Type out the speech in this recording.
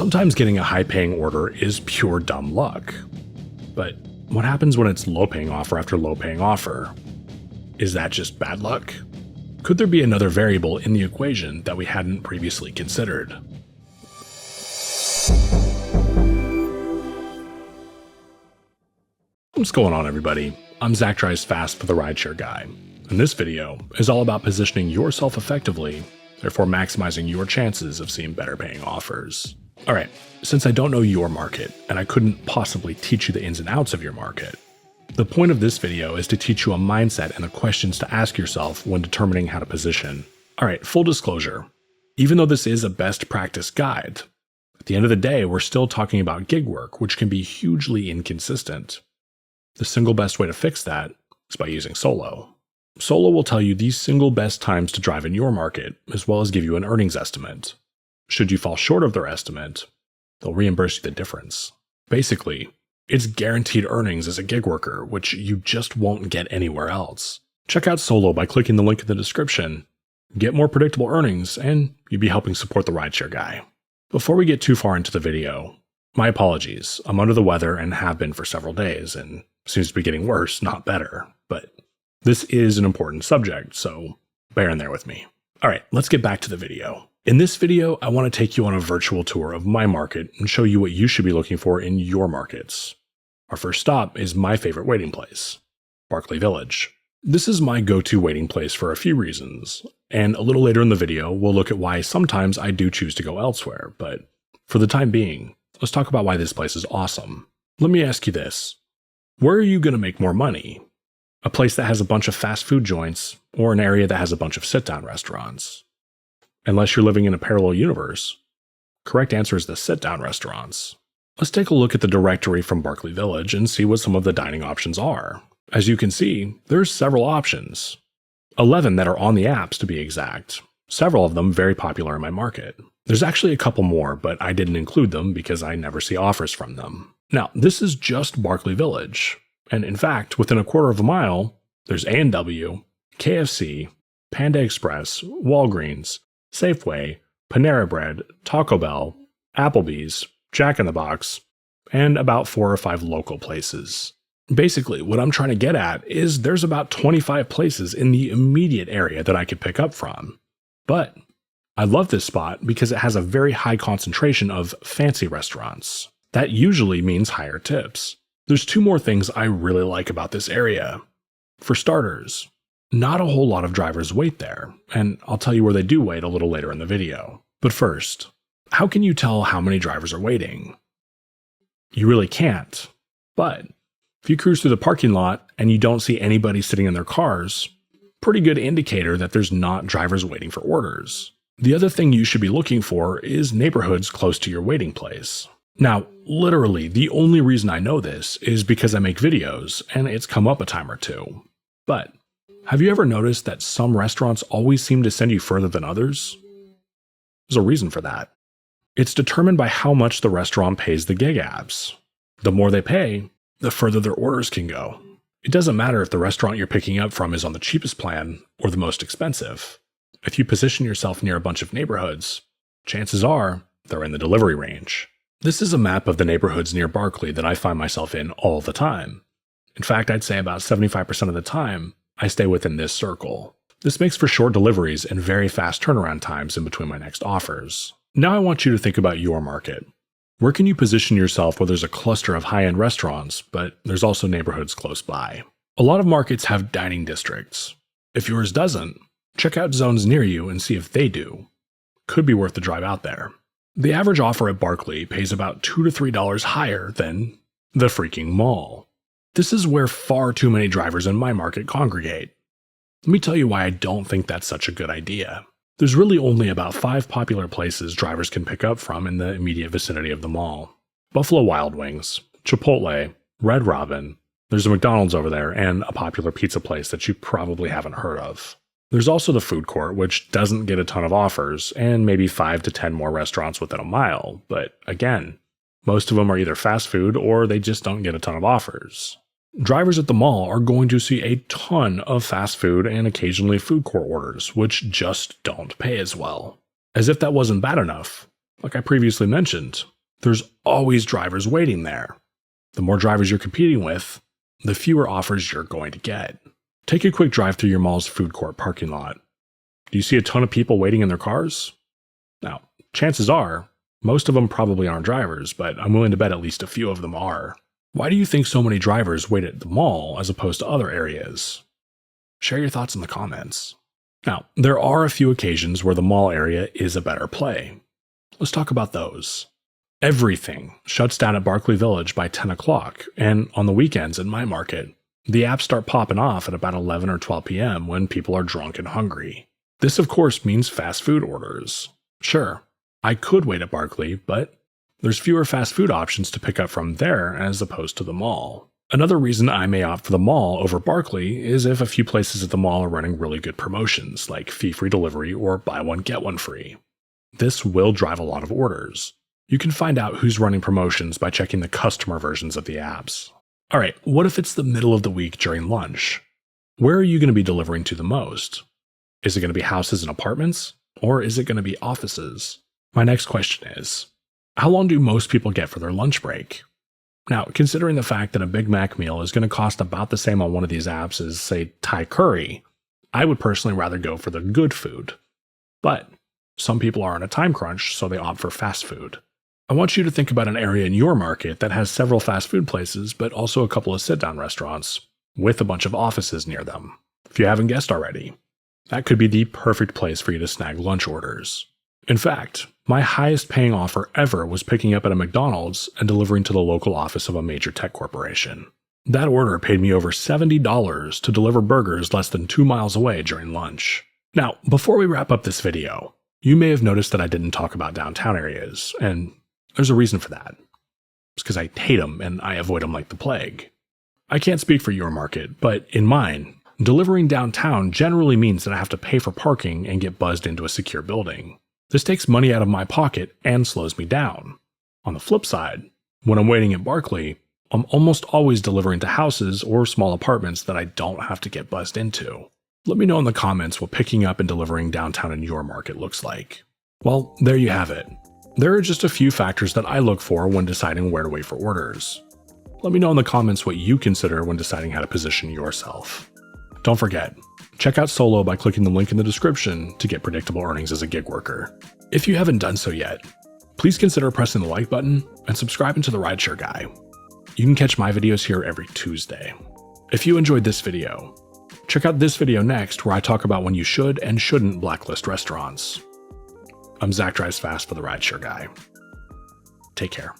Sometimes getting a high-paying order is pure dumb luck. But what happens when it's low-paying offer after low-paying offer? Is that just bad luck? Could there be another variable in the equation that we hadn't previously considered? What's going on, everybody? I'm Zach Drives Fast for the RideShare Guy, and this video is all about positioning yourself effectively, therefore maximizing your chances of seeing better paying offers. Alright, since I don't know your market, and I couldn't possibly teach you the ins and outs of your market, the point of this video is to teach you a mindset and the questions to ask yourself when determining how to position. Alright, full disclosure, even though this is a best practice guide, at the end of the day we're still talking about gig work, which can be hugely inconsistent. The single best way to fix that is by using Solo. Solo will tell you the single best times to drive in your market, as well as give you an earnings estimate. Should you fall short of their estimate, they'll reimburse you the difference. Basically, it's guaranteed earnings as a gig worker, which you just won't get anywhere else. Check out Solo by clicking the link in the description. Get more predictable earnings, and you'd be helping support the RideShare Guy. Before we get too far into the video, my apologies. I'm under the weather and have been for several days, and seems to be getting worse, not better. But this is an important subject, so bear in there with me. Alright, let's get back to the video. In this video, I want to take you on a virtual tour of my market and show you what you should be looking for in your markets. Our first stop is my favorite waiting place, Barclay Village. This is my go-to waiting place for a few reasons, and a little later in the video, we'll look at why sometimes I do choose to go elsewhere, but for the time being, let's talk about why this place is awesome. Let me ask you this. Where are you going to make more money? A place that has a bunch of fast food joints, or an area that has a bunch of sit-down restaurants? Unless you're living in a parallel universe. Correct answer is the sit-down restaurants. Let's take a look at the directory from Barclay Village and see what some of the dining options are. As you can see, there's several options. 11 that are on the apps to be exact. Several of them very popular in my market. There's actually a couple more, but I didn't include them because I never see offers from them. Now, this is just Barclay Village. And in fact, within a quarter of a mile, there's A&W, KFC, Panda Express, Walgreens, Safeway, Panera Bread, Taco Bell, Applebee's, Jack in the Box, and about 4 or 5 local places. Basically, what I'm trying to get at is there's about 25 places in the immediate area that I could pick up from. But I love this spot because it has a very high concentration of fancy restaurants. That usually means higher tips. There's 2 more things I really like about this area. For starters, not a whole lot of drivers wait there, and I'll tell you where they do wait a little later in the video. But first, how can you tell how many drivers are waiting? You really can't. But if you cruise through the parking lot and you don't see anybody sitting in their cars, pretty good indicator that there's not drivers waiting for orders. The other thing you should be looking for is neighborhoods close to your waiting place. Now, literally, the only reason I know this is because I make videos, and it's come up a time or two. But have you ever noticed that some restaurants always seem to send you further than others? There's a reason for that. It's determined by how much the restaurant pays the gig apps. The more they pay, the further their orders can go. It doesn't matter if the restaurant you're picking up from is on the cheapest plan or the most expensive. If you position yourself near a bunch of neighborhoods, chances are they're in the delivery range. This is a map of the neighborhoods near Barclay that I find myself in all the time. In fact, I'd say about 75% of the time, I stay within this circle. This makes for short deliveries and very fast turnaround times in between my next offers. Now I want you to think about your market. Where can you position yourself where there's a cluster of high-end restaurants, but there's also neighborhoods close by? A lot of markets have dining districts. If yours doesn't, check out zones near you and see if they do. Could be worth the drive out there. The average offer at Barclay pays about $2 to $3 higher than the freaking mall. This is where far too many drivers in my market congregate. Let me tell you why I don't think that's such a good idea. There's really only about 5 popular places drivers can pick up from in the immediate vicinity of the mall. Buffalo Wild Wings, Chipotle, Red Robin, there's a McDonald's over there, and a popular pizza place that you probably haven't heard of. There's also the food court, which doesn't get a ton of offers, and maybe 5 to 10 more restaurants within a mile, but again, most of them are either fast food or they just don't get a ton of offers. Drivers at the mall are going to see a ton of fast food and occasionally food court orders, which just don't pay as well. As if that wasn't bad enough, Like I previously mentioned, there's always drivers waiting there. The more drivers you're competing with, the fewer offers you're going to get. Take a quick drive through your mall's food court parking lot. Do you see a ton of people waiting in their cars? Now, chances are, most of them probably aren't drivers, but I'm willing to bet at least a few of them are. Why do you think so many drivers wait at the mall as opposed to other areas? Share your thoughts in the comments. Now, there are a few occasions where the mall area is a better play. Let's talk about those. Everything shuts down at Barclay Village by 10 o'clock, and on the weekends in my market, the apps start popping off at about 11 or 12 p.m. when people are drunk and hungry. This, of course, means fast food orders. Sure, I could wait at Barclay, but there's fewer fast food options to pick up from there as opposed to the mall. Another reason I may opt for the mall over Barclay is if a few places at the mall are running really good promotions, like fee-free delivery or buy one get one free. This will drive a lot of orders. You can find out who's running promotions by checking the customer versions of the apps. Alright, what if it's the middle of the week during lunch? Where are you going to be delivering to the most? Is it going to be houses and apartments? Or is it going to be offices? My next question is, how long do most people get for their lunch break? Now, considering the fact that a Big Mac meal is going to cost about the same on one of these apps as, say, Thai curry, I would personally rather go for the good food. But some people are on a time crunch, so they opt for fast food. I want you to think about an area in your market that has several fast food places, but also a couple of sit-down restaurants, with a bunch of offices near them. If you haven't guessed already, that could be the perfect place for you to snag lunch orders. In fact, my highest paying offer ever was picking up at a McDonald's and delivering to the local office of a major tech corporation. That order paid me over $70 to deliver burgers less than 2 miles away during lunch. Now, before we wrap up this video, you may have noticed that I didn't talk about downtown areas, and there's a reason for that. It's because I hate them and I avoid them like the plague. I can't speak for your market, but in mine, delivering downtown generally means that I have to pay for parking and get buzzed into a secure building. This takes money out of my pocket and slows me down. On the flip side, when I'm waiting at Barclay, I'm almost always delivering to houses or small apartments that I don't have to get buzzed into. Let me know in the comments what picking up and delivering downtown in your market looks like. Well, there you have it. There are just a few factors that I look for when deciding where to wait for orders. Let me know in the comments what you consider when deciding how to position yourself. Don't forget, check out Solo by clicking the link in the description to get predictable earnings as a gig worker. If you haven't done so yet, please consider pressing the like button and subscribing to the RideShare Guy. You can catch my videos here every Tuesday. If you enjoyed this video, check out this video next where I talk about when you should and shouldn't blacklist restaurants. I'm Zach Drives Fast for the RideShare Guy. Take care.